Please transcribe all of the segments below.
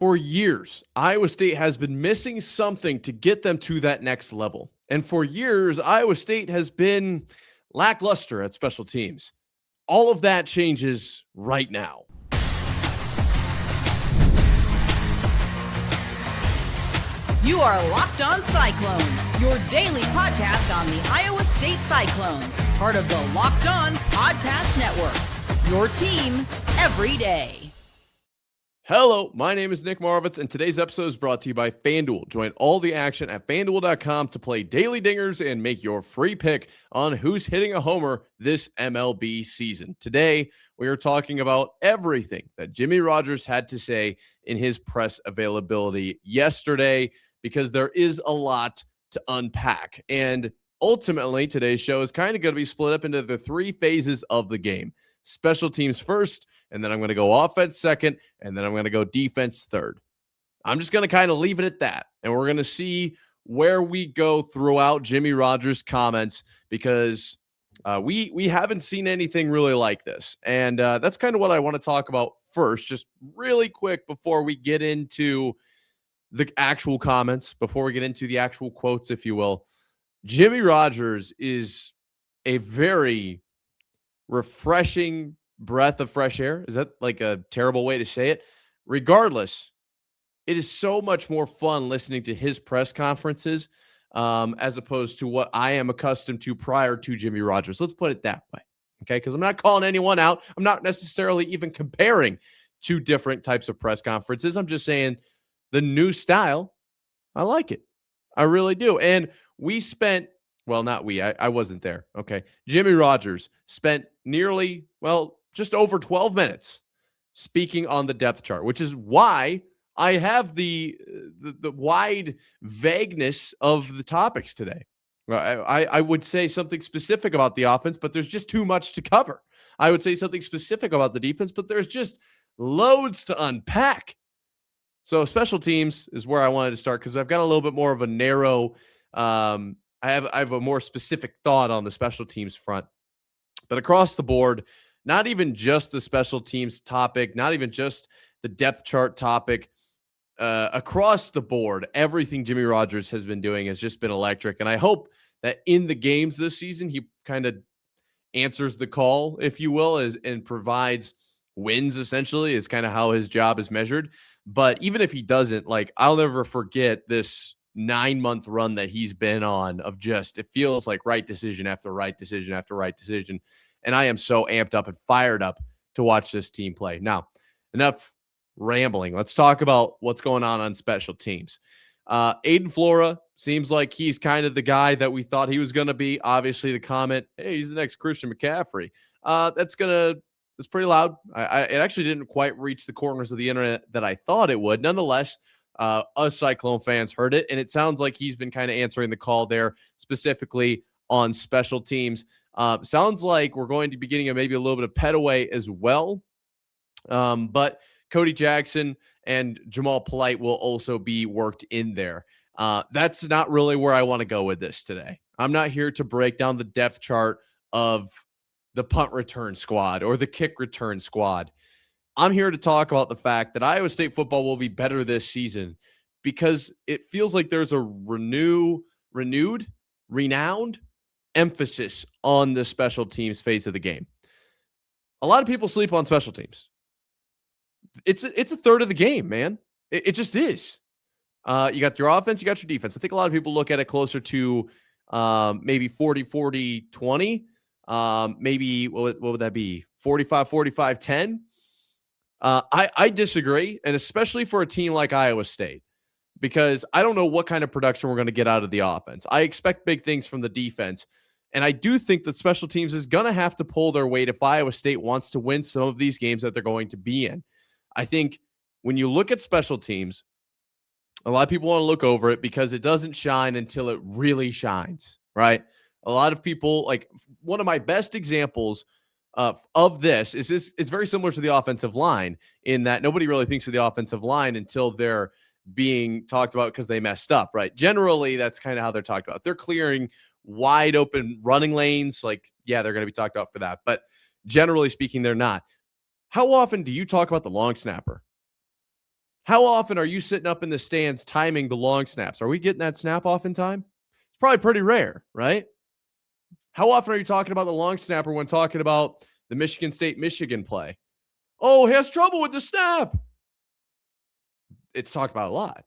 For years, Iowa State has been missing something to get them to that next level. And for years, Iowa State has been lackluster at special teams. All of that changes right now. You are Locked On Cyclones, your daily podcast on the Iowa State Cyclones, part of the Locked On Podcast Network, your team every day. Hello, my name is Nick Marovets, and today's episode is brought to you by FanDuel. Join all the action at FanDuel.com to play daily dingers and make your free pick on who's hitting a homer this MLB season. Today, we are talking about everything that Jimmy Rogers had to say in his press availability yesterday, because there is a lot to unpack. And ultimately, today's show is kind of going to be split up into the three phases of the game. Special teams first, and then I'm going to go offense second, and then I'm going to go defense third. I'm just going to kind of leave it at that, and we're going to see where we go throughout Jimmy Rogers' comments, because we haven't seen anything really like this. And that's kind of what I want to talk about first, just really quick before we get into the actual comments, before we get into the actual quotes, if you will. Jimmy Rogers is a very refreshing breath of fresh air. Is that like a terrible way to say it? Regardless, it is so much more fun listening to his press conferences as opposed to what I am accustomed to prior to Jimmy Rogers. Let's put it that way. Okay. Because I'm not calling anyone out. I'm not necessarily even comparing two different types of press conferences. I'm just saying the new style, I like it. I really do. And we spent, well, not we, I wasn't there. Okay. Jimmy Rogers spent nearly, just over 12 minutes speaking on the depth chart, which is why I have the wide vagueness of the topics today. I would say something specific about the offense, but there's just too much to cover. I would say something specific about the defense, but there's just loads to unpack. So special teams is where I wanted to start, because I've got a little bit more of a narrow, I have a more specific thought on the special teams front. But across the board, not even just the special teams topic, not even just the depth chart topic, across the board, everything Jimmy Rogers has been doing has just been electric. And I hope that in the games this season, he kind of answers the call, if you will, and provides wins, essentially, is kind of how his job is measured. But even if he doesn't, I'll never forget this 9-month run that he's been on of just, it feels like right decision after right decision after right decision. And I am so amped up and fired up to watch this team play. Now, enough rambling. Let's talk about what's going on special teams. Aidan Flora seems like he's kind of the guy that we thought he was going to be. Obviously, the comment, hey, he's the next Christian McCaffrey. It's pretty loud. It actually didn't quite reach the corners of the internet that I thought it would. Nonetheless, us Cyclone fans heard it, and it sounds like he's been kind of answering the call there, specifically on special teams. Sounds like we're going to be getting maybe a little bit of Petaway as well. But Cody Jackson and Jamal Polite will also be worked in there. That's not really where I want to go with this today. I'm not here to break down the depth chart of the punt return squad or the kick return squad. I'm here to talk about the fact that Iowa State football will be better this season, because it feels like there's a renowned emphasis on the special teams phase of the game. A lot of people sleep on special teams. It's a third of the game, man. It just is. You got your offense, you got your defense. I think a lot of people look at it closer to maybe 40-40-20. Maybe what would that be? 45-45-10. I disagree, and especially for a team like Iowa State, because I don't know what kind of production we're going to get out of the offense. I expect big things from the defense, and I do think that special teams is going to have to pull their weight if Iowa State wants to win some of these games that they're going to be in. I think when you look at special teams, a lot of people want to look over it because it doesn't shine until it really shines, right? A lot of people, one of my best examples of this is it's very similar to the offensive line, in that nobody really thinks of the offensive line until they're being talked about because they messed up, right? Generally, that's kind of how they're talked about. If they're clearing wide open running lanes, they're going to be talked about for that. But generally speaking, they're not. How often do you talk about the long snapper? How often are you sitting up in the stands timing the long snaps? Are we getting that snap off in time? It's probably pretty rare, right? How often are you talking about the long snapper when talking about the Michigan State-Michigan play? Oh, he has trouble with the snap. It's talked about a lot.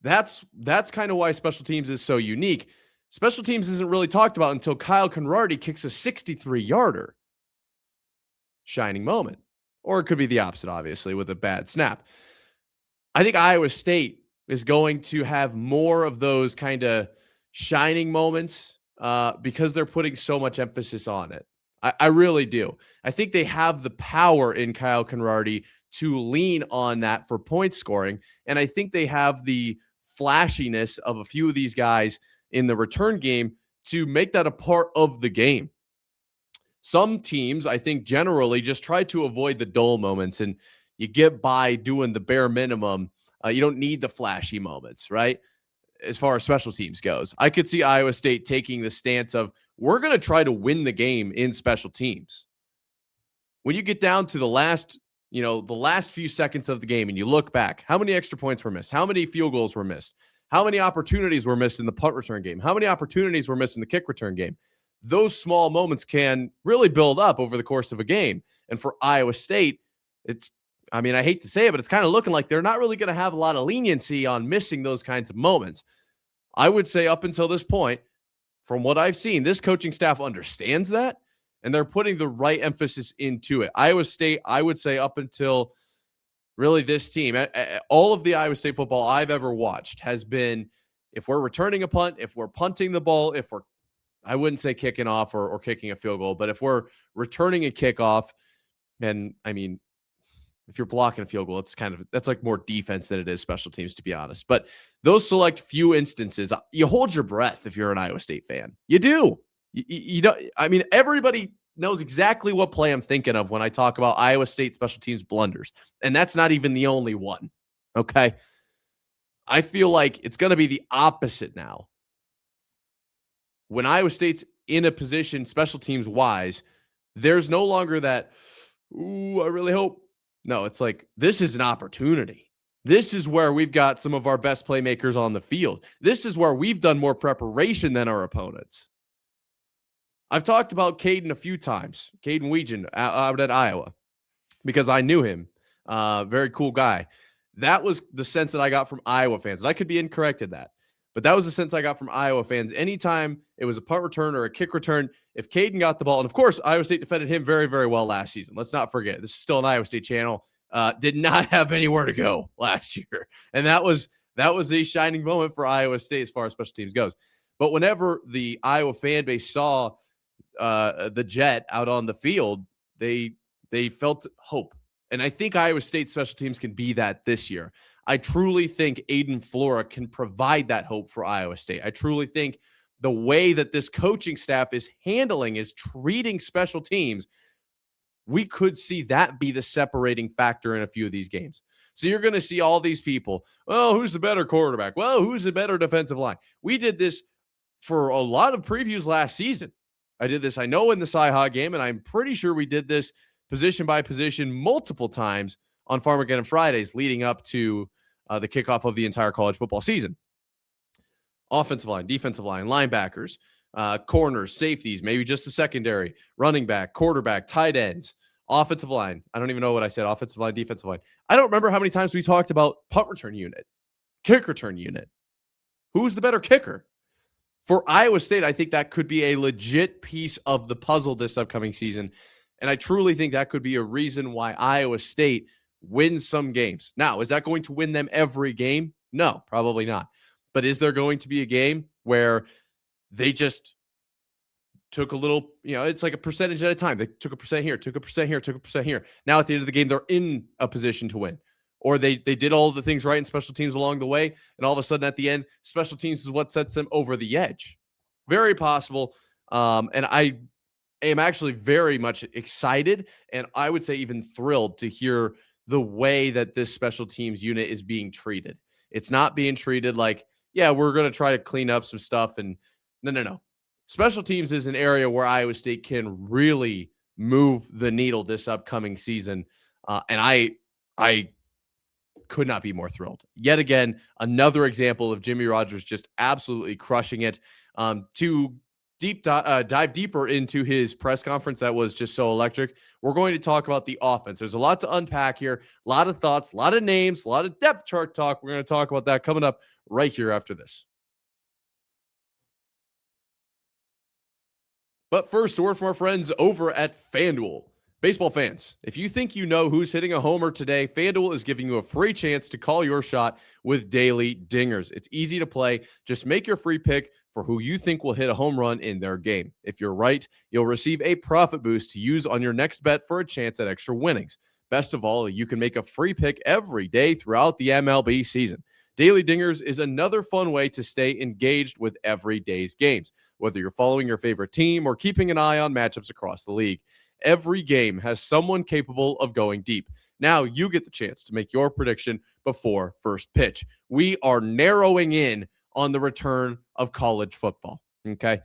That's kind of why special teams is so unique. Special teams isn't really talked about until Kyle Conradi kicks a 63-yarder. Shining moment. Or it could be the opposite, obviously, with a bad snap. I think Iowa State is going to have more of those kind of shining moments because they're putting so much emphasis on it. I really do. I think they have the power in Kyle Conradi to lean on that for point scoring. And I think they have the flashiness of a few of these guys in the return game to make that a part of the game. Some teams, I think, generally just try to avoid the dull moments, and you get by doing the bare minimum. You don't need the flashy moments, right? As far as special teams goes, I could see Iowa State taking the stance of, we're going to try to win the game in special teams. When you get down to the last few seconds of the game and you look back, how many extra points were missed? How many field goals were missed? How many opportunities were missed in the punt return game? How many opportunities were missed in the kick return game? Those small moments can really build up over the course of a game. And for Iowa State, I hate to say it, but it's kind of looking like they're not really going to have a lot of leniency on missing those kinds of moments. I would say up until this point, from what I've seen, this coaching staff understands that, and they're putting the right emphasis into it. Iowa State, I would say up until really this team, all of the Iowa State football I've ever watched has been, if we're returning a punt, if we're punting the ball, I wouldn't say kicking off or kicking a field goal, but if we're returning a kickoff, and if you're blocking a field goal, that's like more defense than it is special teams, to be honest. But those select few instances, you hold your breath if you're an Iowa State fan. You do. You don't. Everybody knows exactly what play I'm thinking of when I talk about Iowa State special teams blunders, and that's not even the only one. Okay, I feel like it's going to be the opposite now. When Iowa State's in a position, special teams wise, there's no longer that, ooh, I really hope. No, it's like, this is an opportunity. This is where we've got some of our best playmakers on the field. This is where we've done more preparation than our opponents. I've talked about Caden a few times, Caden Weegan out at Iowa, because I knew him. Very cool guy. That was the sense that I got from Iowa fans. And I could be incorrect in that, but that was the sense I got from Iowa fans. Anytime it was a punt return or a kick return, if Caden got the ball, and of course, Iowa State defended him very, very well last season. Let's not forget, this is still an Iowa State channel. Did not have anywhere to go last year. And that was a shining moment for Iowa State as far as special teams goes. But whenever the Iowa fan base saw the Jet out on the field, they felt hope. And I think Iowa State special teams can be that this year. I truly think Aidan Flora can provide that hope for Iowa State. I truly think the way that this coaching staff is treating special teams, we could see that be the separating factor in a few of these games. So you're going to see all these people, well, who's the better quarterback? Well, who's the better defensive line? We did this for a lot of previews last season. I did this, I know, in the Cy-Hawk game, and I'm pretty sure we did this position by position multiple times on Farmageddon Fridays leading up to the kickoff of the entire college football season. Offensive line, defensive line, linebackers, corners, safeties, maybe just a secondary, running back, quarterback, tight ends, offensive line. I don't even know what I said, offensive line, defensive line. I don't remember how many times we talked about punt return unit, kick return unit. Who's the better kicker? For Iowa State, I think that could be a legit piece of the puzzle this upcoming season. And I truly think that could be a reason why Iowa State wins some games. Now, is that going to win them every game? No, probably not. But is there going to be a game where they just took a little, it's like a percentage at a time. They took a percent here, took a percent here, took a percent here. Now at the end of the game, they're in a position to win. Or they did all the things right in special teams along the way, and all of a sudden at the end, special teams is what sets them over the edge. Very possible. And I am actually very much excited, and I would say even thrilled to hear the way that this special teams unit is being treated. It's not being treated like, yeah, we're going to try to clean up some stuff. And no. Special teams is an area where Iowa State can really move the needle this upcoming season. And I could not be more thrilled. Yet again, another example of Jimmy Rogers just absolutely crushing it. To dive deeper into his press conference that was just so electric, we're going to talk about the offense. There's a lot to unpack here, a lot of thoughts, a lot of names, a lot of depth chart talk. We're going to talk about that coming up right here after this. But first, a word from our friends over at FanDuel. Baseball fans, if you think you know who's hitting a homer today, FanDuel is giving you a free chance to call your shot with daily dingers. It's easy to play. Just make your free pick for who you think will hit a home run in their game. If you're right, you'll receive a profit boost to use on your next bet for a chance at extra winnings. Best of all, you can make a free pick every day throughout the MLB season. Daily Dingers is another fun way to stay engaged with every day's games, whether you're following your favorite team or keeping an eye on matchups across the league. Every game has someone capable of going deep. Now you get the chance to make your prediction before first pitch. We are narrowing in on the return of college football, okay?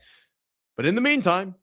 But in the meantime,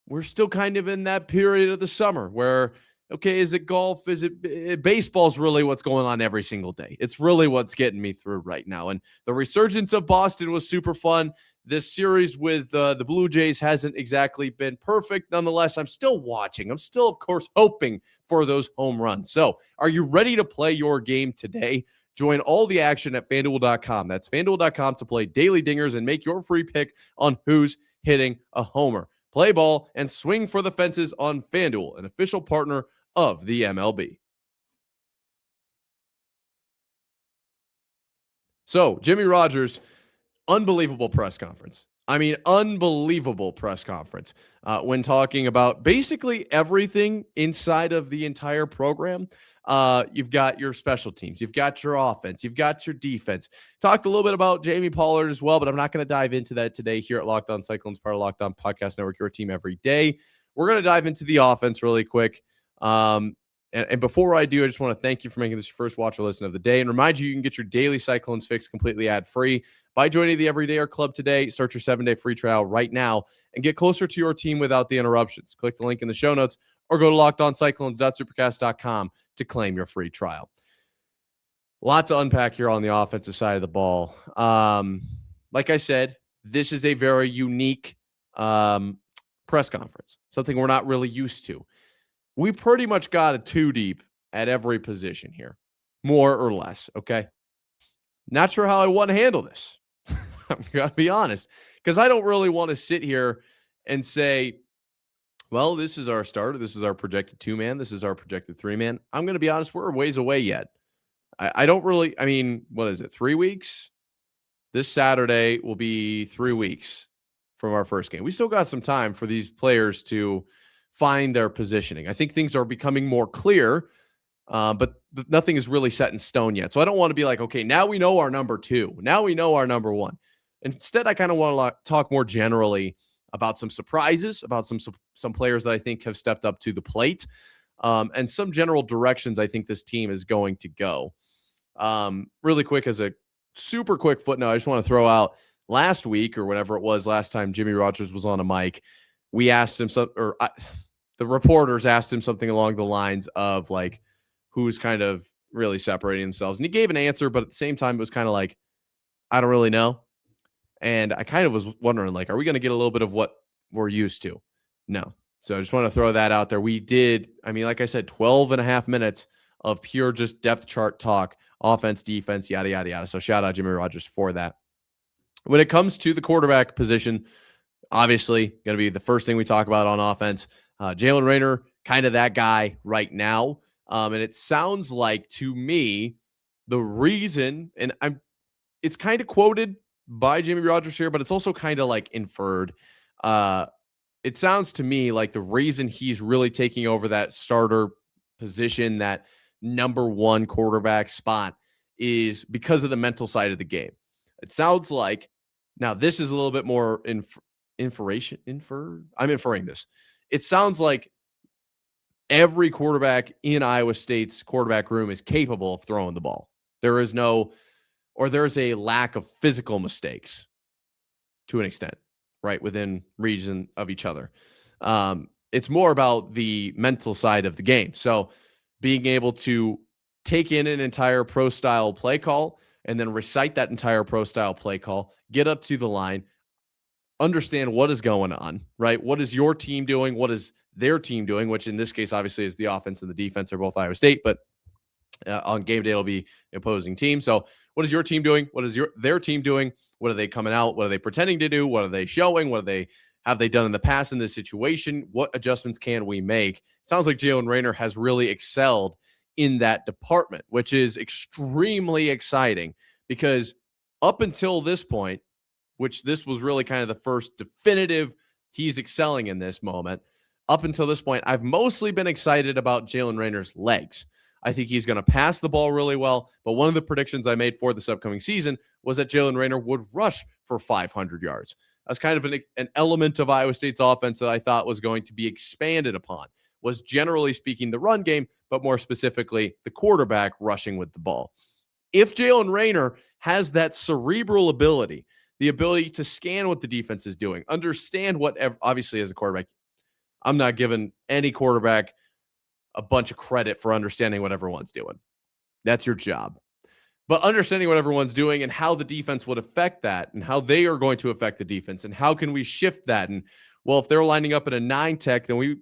we're still kind of in that period of the summer where, okay, is it golf? Is it baseball's really what's going on every single day? It's really what's getting me through right now. And the resurgence of Boston was super fun. This series with the Blue Jays hasn't exactly been perfect. Nonetheless, I'm still watching. I'm still, of course, hoping for those home runs. So are you ready to play your game today? Join all the action at FanDuel.com. That's FanDuel.com to play daily dingers and make your free pick on who's hitting a homer. Play ball and swing for the fences on FanDuel, an official partner of the MLB. So, Jimmy Rogers, unbelievable press conference. I mean, unbelievable press conference when talking about basically everything inside of the entire program. You've got your special teams, you've got your offense, you've got your defense. Talked a little bit about Jamie Pollard as well, but I'm not going to dive into that today here at Locked On Cyclones, part of Locked On Podcast Network, your team every day. We're going to dive into the offense really quick. And before I do, I just want to thank you for making this your first watch or listen of the day and remind you can get your daily Cyclones fix completely ad-free by joining the Everydayer Club today. Start your 7-day free trial right now and get closer to your team without the interruptions. Click the link in the show notes or go to lockedoncyclones.supercast.com to claim your free trial. A lot to unpack here on the offensive side of the ball. Like I said, this is a very unique press conference, something we're not really used to. We pretty much got a two deep at every position here, more or less, okay? Not sure how I want to handle this. I'm going to be honest, because I don't really want to sit here and say, well, this is our starter. This is our projected 2-man. This is our projected 3-man. I'm going to be honest, we're a ways away yet. I don't really, I mean, what is it, 3 weeks? This Saturday will be 3 weeks from our first game. We still got some time for these players to find their positioning. I think things are becoming more clear, but nothing is really set in stone yet. So I don't want to be like, okay, now we know our number 2. Now we know our number 1. Instead, I kind of want to talk more generally about some surprises, about some players that I think have stepped up to the plate, and some general directions I think this team is going to go. Really quick, as a super quick footnote, I just want to throw out last week or whatever it was, last time Jimmy Rogers was on a mic, we asked him the reporters asked him something along the lines of like, who's kind of really separating themselves. And he gave an answer, but at the same time, it was kind of like, I don't really know. And I kind of was wondering, like, are we going to get a little bit of what we're used to? No. So I just want to throw that out there. We did, I mean, like I said, 12 and a half minutes of pure just depth chart talk, offense, defense, yada, yada, yada. So shout out Jimmy Rogers for that. When it comes to the quarterback position, obviously going to be the first thing we talk about on offense. Jalen Raynor, kind of that guy right now. And it sounds like to me, the reason, and it's kind of quoted by Jimmy Rogers here, but it's also kind of like inferred. It sounds to me like the reason he's really taking over that starter position, that number 1 quarterback spot, is because of the mental side of the game. It sounds like, now this is a little bit more I'm inferring this. It sounds like every quarterback in Iowa State's quarterback room is capable of throwing the ball. There's a lack of physical mistakes to an extent, right, within region of each other. It's more about the mental side of the game. So being able to take in an entire pro style play call and then recite that entire pro style play call, get up to the line, understand what is going on, right? What is your team doing? What is their team doing? Which in this case, obviously, is the offense and the defense are both Iowa State, but on game day, it'll be the opposing team. So what is your team doing? What is their team doing? What are they coming out? What are they pretending to do? What are they showing? What have they done in the past in this situation? What adjustments can we make? Sounds like Jalen Raynor has really excelled in that department, which is extremely exciting because up until this point, which this was really kind of the first definitive he's excelling in this moment. Up until this point, I've mostly been excited about Jalen Raynor's legs. I think he's going to pass the ball really well, but one of the predictions I made for this upcoming season was that Jalen Raynor would rush for 500 yards. That's kind of an element of Iowa State's offense that I thought was going to be expanded upon, was generally speaking the run game, but more specifically the quarterback rushing with the ball. If Jalen Raynor has that cerebral ability, the ability to scan what the defense is doing, understand what, obviously as a quarterback, I'm not giving any quarterback a bunch of credit for understanding what everyone's doing. That's your job. But understanding what everyone's doing and how the defense would affect that and how they are going to affect the defense and how can we shift that? And well, if they're lining up at a 9 tech, then we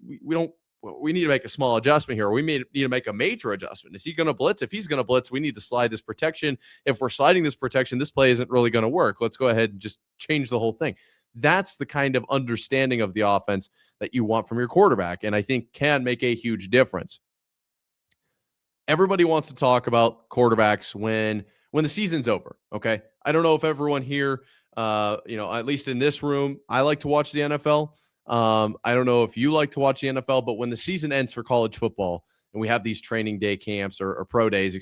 need to make a small adjustment here. We need to make a major adjustment. Is he going to blitz? If he's going to blitz, we need to slide this protection. If we're sliding this protection, this play isn't really going to work. Let's go ahead and just change the whole thing. That's the kind of understanding of the offense that you want from your quarterback, and I think can make a huge difference. Everybody wants to talk about quarterbacks when the season's over, okay? I don't know if everyone here, at least in this room, I like to watch the NFL. I don't know if you like to watch the NFL, but when the season ends for college football and we have these training day camps or pro days,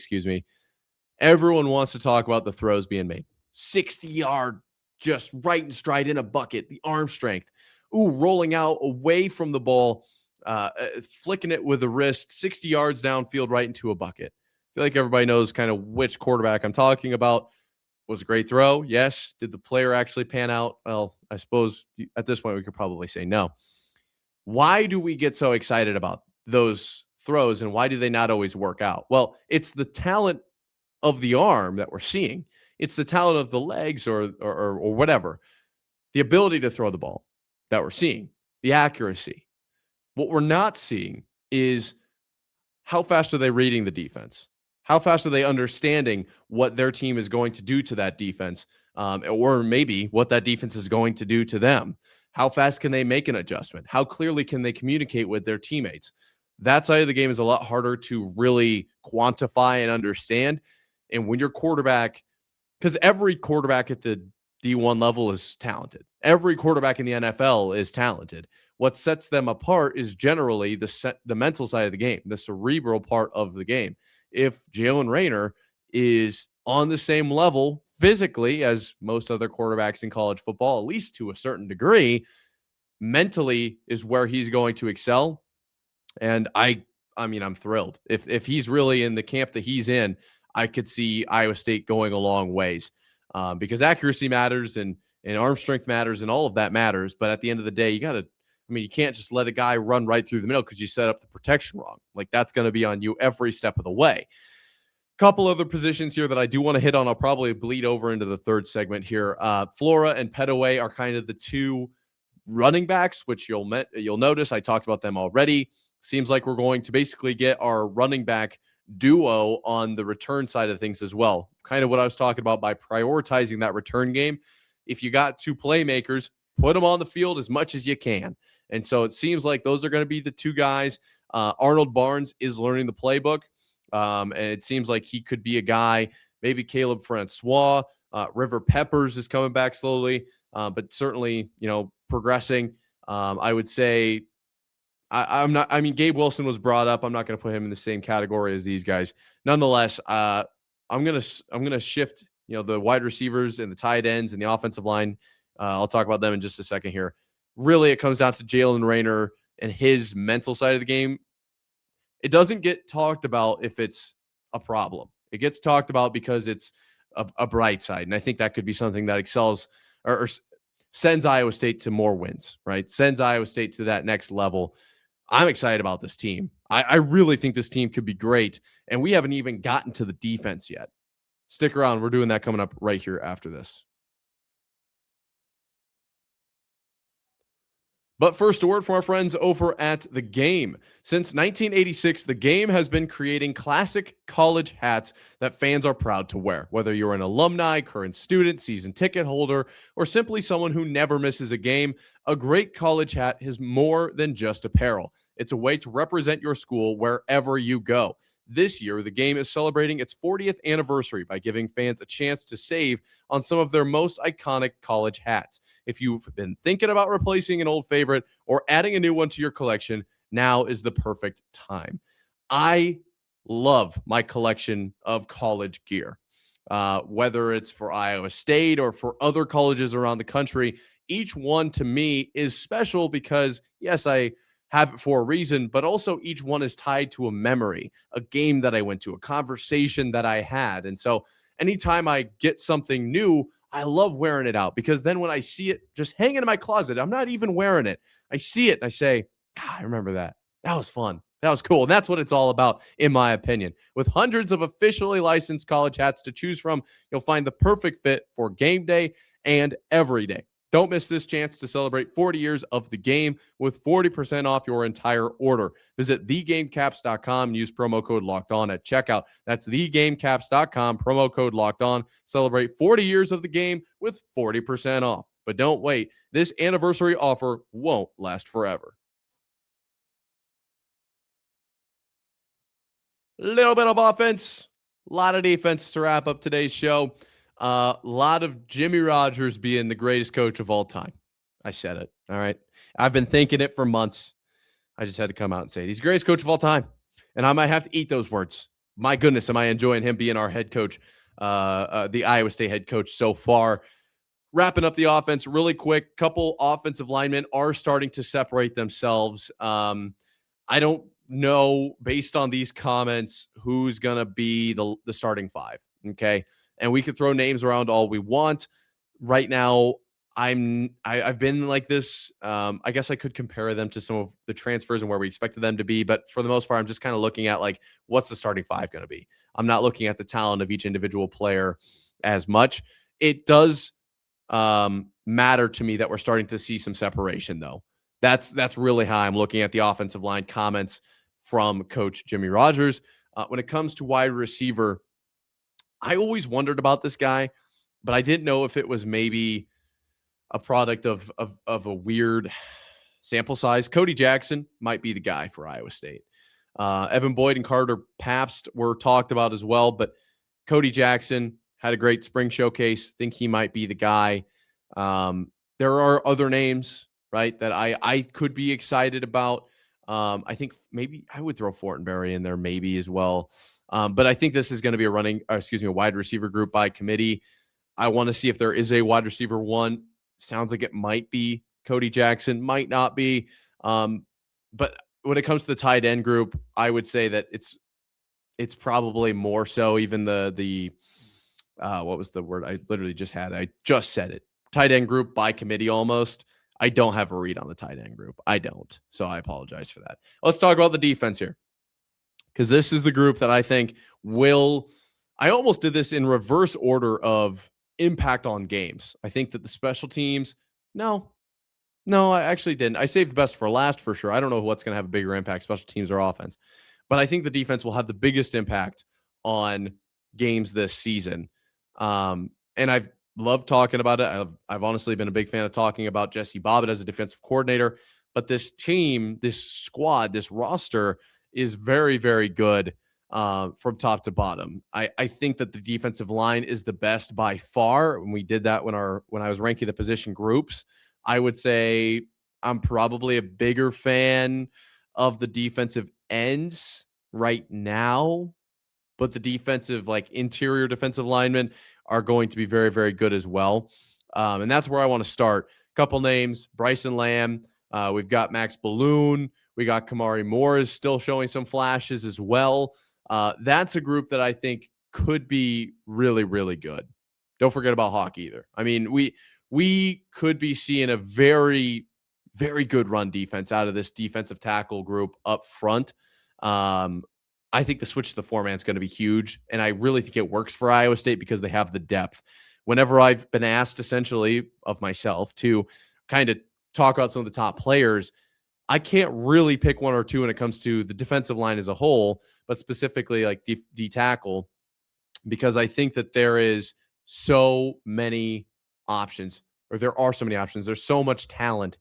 everyone wants to talk about the throws being made. 60-yard, just right and stride in a bucket, the arm strength. Ooh, rolling out away from the ball, flicking it with the wrist, 60 yards downfield right into a bucket. I feel like everybody knows kind of which quarterback I'm talking about. Was a great throw? Yes. Did the player actually pan out? Well, I suppose at this point we could probably say no. Why do we get so excited about those throws and why do they not always work out? Well, it's the talent of the arm that we're seeing. It's the talent of the legs or whatever. The ability to throw the ball that we're seeing, the accuracy. What we're not seeing is how fast are they reading the defense? How fast are they understanding what their team is going to do to that defense, or maybe what that defense is going to do to them? How fast can they make an adjustment? How clearly can they communicate with their teammates? That side of the game is a lot harder to really quantify and understand. And when your quarterback, because every quarterback at the D1 level is talented. Every quarterback in the NFL is talented. What sets them apart is generally the mental side of the game, the cerebral part of the game. If Jalen Raynor is on the same level physically as most other quarterbacks in college football, at least to a certain degree, mentally is where he's going to excel. And I'm thrilled. If he's really in the camp that he's in, I could see Iowa State going a long ways because accuracy matters and arm strength matters and all of that matters. But at the end of the day, you can't just let a guy run right through the middle because you set up the protection wrong. Like that's going to be on you every step of the way. Couple other positions here that I do want to hit on. I'll probably bleed over into the third segment here. Flora and Petaway are kind of the two running backs, which you'll notice I talked about them already. Seems like we're going to basically get our running back duo on the return side of things as well. Kind of what I was talking about by prioritizing that return game. If you got two playmakers, put them on the field as much as you can. And so it seems like those are going to be the two guys. Arnold Barnes is learning the playbook. And it seems like he could be a guy, maybe Caleb Francois. River Peppers is coming back slowly, but certainly, progressing. I would say Gabe Wilson was brought up. I'm not going to put him in the same category as these guys. Nonetheless, I'm going to shift, the wide receivers and the tight ends and the offensive line. I'll talk about them in just a second here. Really, it comes down to Jalen Raynor and his mental side of the game. It doesn't get talked about if it's a problem. It gets talked about because it's a bright side. And I think that could be something that excels or sends Iowa State to more wins, right? Sends Iowa State to that next level. I'm excited about this team. I really think this team could be great, and we haven't even gotten to the defense yet. Stick around. We're doing that coming up right here after this. But first, a word from our friends over at The Game. Since 1986, The Game has been creating classic college hats that fans are proud to wear. Whether you're an alumni, current student, season ticket holder, or simply someone who never misses a game, a great college hat is more than just apparel. It's a way to represent your school wherever you go. This year, The Game is celebrating its 40th anniversary by giving fans a chance to save on some of their most iconic college hats. If you've been thinking about replacing an old favorite or adding a new one to your collection, now is the perfect time. I love my collection of college gear, whether it's for Iowa State or for other colleges around the country. Each one to me is special because, yes, I have it for a reason, but also each one is tied to a memory, a game that I went to, a conversation that I had. And so anytime I get something new, I love wearing it out because then when I see it just hanging in my closet, I'm not even wearing it. I see it and I say, God, I remember that. That was fun. That was cool. And that's what it's all about, in my opinion. With hundreds of officially licensed college hats to choose from, you'll find the perfect fit for game day and every day. Don't miss this chance to celebrate 40 years of the game with 40% off your entire order. Visit thegamecaps.com and use promo code locked on at checkout. That's thegamecaps.com, promo code locked on. Celebrate 40 years of the game with 40% off. But don't wait. This anniversary offer won't last forever. Little bit of offense, a lot of defense to wrap up today's show. A lot of Jimmy Rogers being the greatest coach of all time. I said it. All right. I've been thinking it for months. I just had to come out and say it. He's the greatest coach of all time. And I might have to eat those words. My goodness, am I enjoying him being our head coach, the Iowa State head coach so far. Wrapping up the offense really quick. Couple offensive linemen are starting to separate themselves. I don't know, based on these comments, who's going to be the starting five. Okay. And we could throw names around all we want. Right now, I've been like this. I guess I could compare them to some of the transfers and where we expected them to be. But for the most part, I'm just kind of looking at like, what's the starting five going to be? I'm not looking at the talent of each individual player as much. It does matter to me that we're starting to see some separation, though. That's really how I'm looking at the offensive line comments from Coach Jimmy Rogers. When it comes to wide receiver, I always wondered about this guy, but I didn't know if it was maybe a product of a weird sample size. Cody Jackson might be the guy for Iowa State. Evan Boyd and Carter Pabst were talked about as well, but Cody Jackson had a great spring showcase. Think he might be the guy. There are other names, right, that I could be excited about. I think maybe I would throw Fortenberry in there maybe as well. But I think this is going to be a wide receiver group by committee. I want to see if there is a wide receiver one. Sounds like it might be Cody Jackson, might not be. But when it comes to the tight end group, I would say that it's probably more so even the what was the word I literally just had? I just said it. Tight end group by committee almost. I don't have a read on the tight end group. I don't. So I apologize for that. Let's talk about the defense here, because this is the group that I think will – I almost did this in reverse order of impact on games. I think that the special teams – no, I actually didn't. I saved the best for last for sure. I don't know what's going to have a bigger impact, special teams or offense. But I think the defense will have the biggest impact on games this season. And I've loved talking about it. I've honestly been a big fan of talking about Jesse Bobbitt as a defensive coordinator. But this team, this squad, this roster – is very, very good from top to bottom. I think that the defensive line is the best by far. When we did that when I was ranking the position groups, I would say I'm probably a bigger fan of the defensive ends right now, but the defensive, like interior defensive linemen, are going to be very, very good as well. And that's where I want to start. Couple names: Bryson Lamb. We've got Max Balloon. We got Kamari Moore is still showing some flashes as well. That's a group that I think could be really, really good. Don't forget about Hawk either. I mean, we could be seeing a very, very good run defense out of this defensive tackle group up front. I think the switch to the four-man is going to be huge, and I really think it works for Iowa State because they have the depth. Whenever I've been asked, essentially, of myself to kind of talk about some of the top players, I can't really pick one or two when it comes to the defensive line as a whole, but specifically like D tackle, because I think that there is so many options, or there are so many options. There's so much talent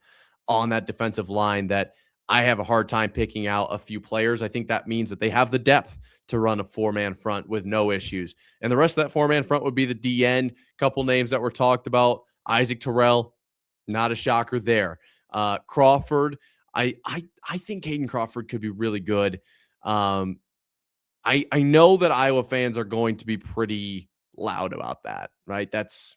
on that defensive line that I have a hard time picking out a few players. I think that means that they have the depth to run a four-man front with no issues. And the rest of that four-man front would be the D end. Couple names that were talked about. Isaac Terrell, not a shocker there. Crawford, I think Caden Crawford could be really good. I know that Iowa fans are going to be pretty loud about that, right? That's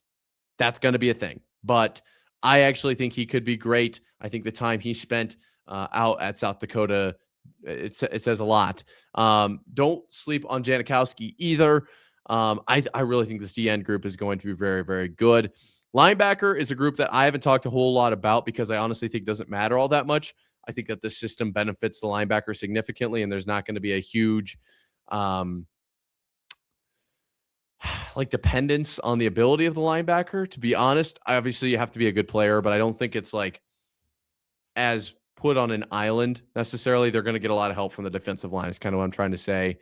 going to be a thing. But I actually think he could be great. I think the time he spent out at South Dakota, it says a lot. Don't sleep on Janikowski either. I really think this D-end group is going to be very, very good. Linebacker is a group that I haven't talked a whole lot about because I honestly think doesn't matter all that much. I think that the system benefits the linebacker significantly, and there's not going to be a huge dependence on the ability of the linebacker. To be honest, obviously you have to be a good player, but I don't think it's like as put on an island necessarily. They're going to get a lot of help from the defensive line is kind of what I'm trying to say.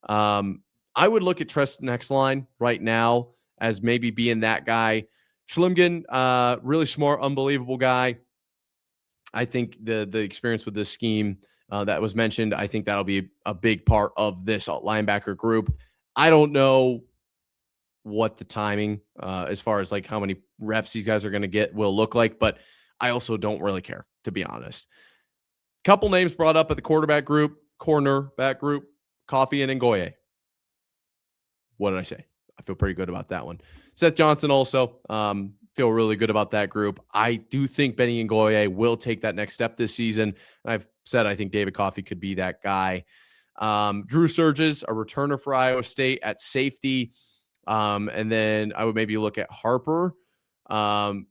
I would look at Trest's next line right now as maybe being that guy. Schlimgen, really smart, unbelievable guy. I think the experience with this scheme that was mentioned, I think that'll be a big part of this linebacker group. I don't know what the timing as far as like how many reps these guys are going to get will look like, but I also don't really care, to be honest. Couple names brought up at the cornerback group, Coffey and Ngoye. What did I say? I feel pretty good about that one. Seth Johnson also, feel really good about that group. I do think Benny Ngoye will take that next step this season. I've said I think David Coffey could be that guy. Drew Surges, a returner for Iowa State at safety. And then I would maybe look at Harper. Deron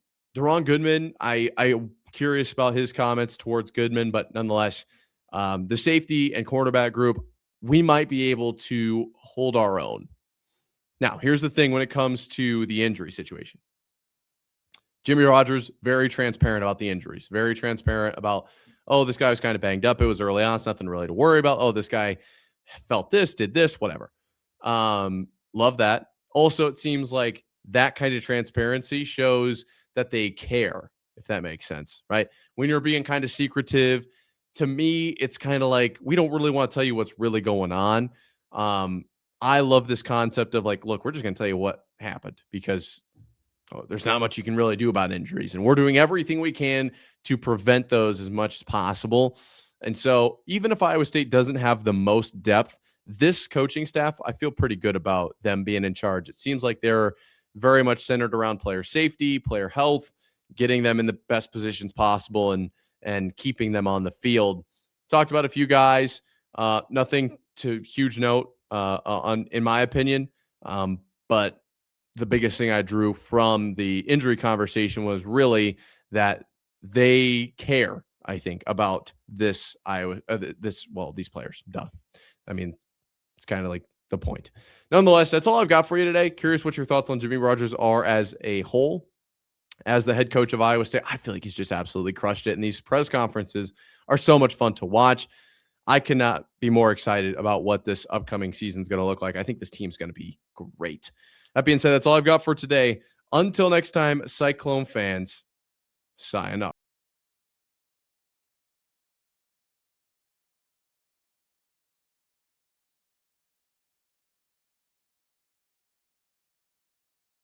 Goodman, I'm curious about his comments towards Goodman, but nonetheless, the safety and cornerback group, we might be able to hold our own. Now, here's the thing when it comes to the injury situation. Jimmy Rogers, very transparent about the injuries, very transparent about, oh, this guy was kind of banged up. It was early on. It's nothing really to worry about. Oh, this guy felt this, did this, whatever. Love that. Also, it seems like that kind of transparency shows that they care, if that makes sense, right? When you're being kind of secretive, to me, it's kind of like, we don't really want to tell you what's really going on. I love this concept of like, look, we're just going to tell you what happened because there's not much you can really do about injuries. And we're doing everything we can to prevent those as much as possible. And so even if Iowa State doesn't have the most depth, this coaching staff, I feel pretty good about them being in charge. It seems like they're very much centered around player safety, player health, getting them in the best positions possible and keeping them on the field. Talked about a few guys, nothing to huge note in my opinion. But the biggest thing I drew from the injury conversation was really that they care, I think, about this these players. Duh. I mean, it's kind of like the point. Nonetheless, that's all I've got for you today. Curious what your thoughts on Jimmy Rogers are as a whole. As the head coach of Iowa State, I feel like he's just absolutely crushed it. And these press conferences are so much fun to watch. I cannot be more excited about what this upcoming season is going to look like. I think this team's going to be great. That being said, that's all I've got for today. Until next time, Cyclone fans, sayonara.